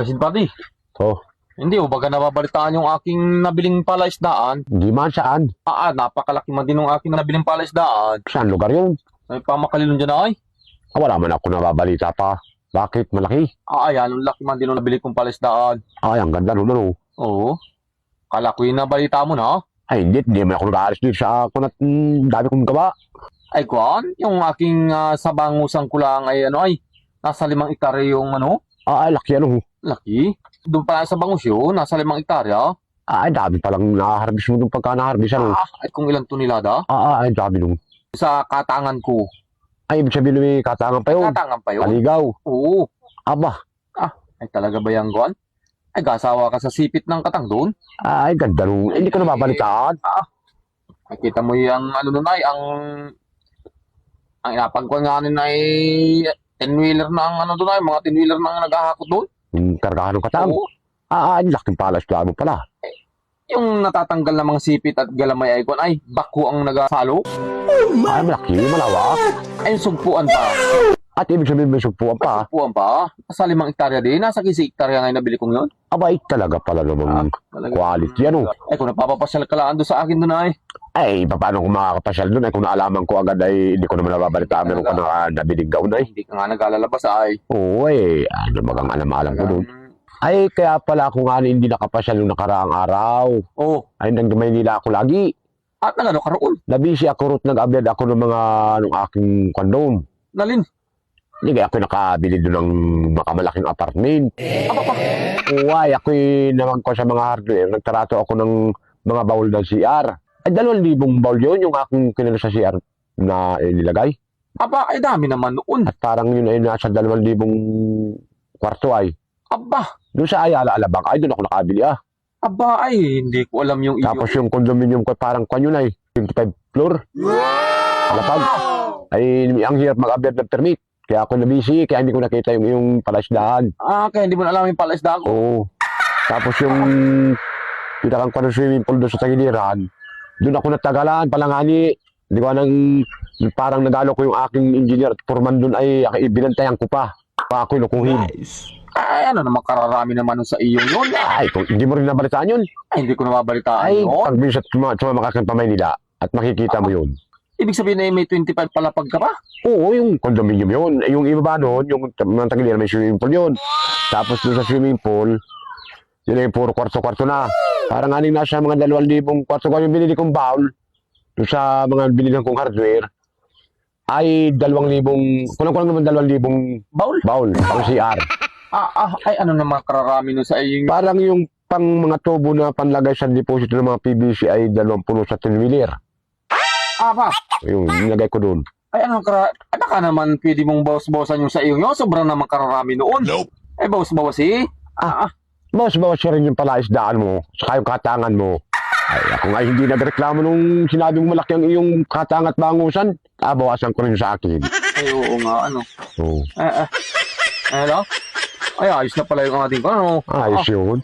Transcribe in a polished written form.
Kasinpati, Oh, hindi o baga nababalitaan yung aking nabiling palaisdaan. di man saan? Napakalaki man din ng aking nabiling palaisdaan. Saan lugar yun? May pamakalilon dyan ay. Wala man ako nababalita pa. Bakit? Malaki? Ayan, ang laki man din ng nabili kong palaisdaan. Ay, ang ganda nun, ano? Oo. Kala ko yung nabalita mo na. Ay, hindi man ako nag-aalis dito sa kunat, dami kong gawa. Ay, kwan, yung aking sa bangusang kulang ay nasa 5 hektarya yung Ay, laki ano. laki. Doon pala sa bangus yun, nasa 5 hektarya. Ay, dami palang nakaharbis mo nung pagka nakaharbis, ano? Ay kung ilang tonelada. Ay, dami nung. Sa katangan ko. Ay, ibig sabihin may katangan pa yun. Katangan pa yun. Paligaw. Oo. Aba, Ay talaga ba yung kwan? Ay gasawa ka sa sipit ng katang doon. ay, ganda nung. Hindi ko nababalitaan. Ay kita mo yung nun ay, ang inapagkuhan nga nun ay 10-wheeler na ang doon ay, mga 10-wheeler na ang naghahakot doon. Yung kargahan ng katang. Oo. Ay, laking palas mo pala. Yung natatanggal na mga sipit at galamay ay kwan ay, bako ang nagasalo. Ay, malaki, malawak. Ay yung sugpuan pa. At ibig sabihin may sugpuan pa. Sugpuan pa. Nasa 5 hektarya din. Nasa 15 hektarya nga yung nabili kong yun. Abay, talaga pala namang Talaga. quality, ano? Ay kung napapapasyal ka lang doon sa akin doon ay. Ay, paano kung makakapasyal doon? Ay, kung naalaman ko agad ay hindi ko naman nababalitaan. Meron ka na nabiling gaon ay. Hindi ka nga nag-alalabas ay. Oo, ano bagang alam ko doon. Ay, kaya pala ako nga hindi nakapasyal nung nakaraang araw. Oo. Ay, nang Maynila ako lagi. At nagano ka roon? Nabisi ako root, nag-abiyad ako ng mga nung aking kondom. Nalin. Hindi kaya ako nakabili doon ng makamalaking apartment. Apa pa? Uway, ako'y naman ko sa mga hardware. Nagtarato ako ng mga baul ng CR. Ay, 2,000 baul yun, yung aking kinala sa CR na nilagay. Aba, ay dami naman noon. At parang yun ay nasa 2,000 kwarto ay. Aba, Doon sa Ayala, Alabang, ay doon ako nakabili aba, ay hindi ko alam yung iyo. Tapos yung condominium ko parang kwan yun ay 25 floor. Alapag. Ay, ang hirap mag-abiyad ng permit. Kaya ako nabisi, kaya hindi ko nakita yung palasdahan. Kaya hindi mo na alam yung palaisda ko. Oo. Tapos yung pinakang kwan ng swimming pool doon sa tagiliran, doon ako natagalan, palangani. Hindi ko parang nagalo ko yung aking engineer at foreman doon ay ibinantayan ko pa. Pa ako'y lukuhin. Ay, ano naman kararami naman nun sa iyo yun. Ay, kung hindi mo rin nabalitaan yun. Ay, hindi ko nababalitaan Ay, yun. pag minsan tumama ka pa Maynila at makikita mo yun. Ibig sabihin na may 25 palapag ka pa? Oo, yung condominium yun. Yung iba ba noon, yung mga tagiliran may swimming pool yun. Tapos doon sa swimming pool, yun ay puro kwarto-kwarto na. Parang aning nasa mga 2,000 kwarto ko yung binili kong bowl. Doon sa mga binili kong hardware, ay 2,000, kulang-kulang naman 2,000 Baul? bowl, pang CR. Ay, ano naman kararami nun sa iyo? Parang yung pang mga tubo na panlagay sa deposito ng mga PVC ay 20 sa 10-wheeler. Pa. Yung nilagay ko doon. Ay, ano baka naman pwede mong bawas-bawasan yung sa iyo yun. Sobrang naman kararami noon. Nope. Ay, bawas-bawas eh. Bawas siya rin yung palaisdaan mo, saka yung katangan mo. Ay, ako nga hindi nagreklamo nung sinabi mo malaki ang iyong katang at bangusan. Bawasan ko rin sa akin. Ay, oo nga, ano. Oo. Ano? Ay, ayos na pala yung ating ano. Ayos yun.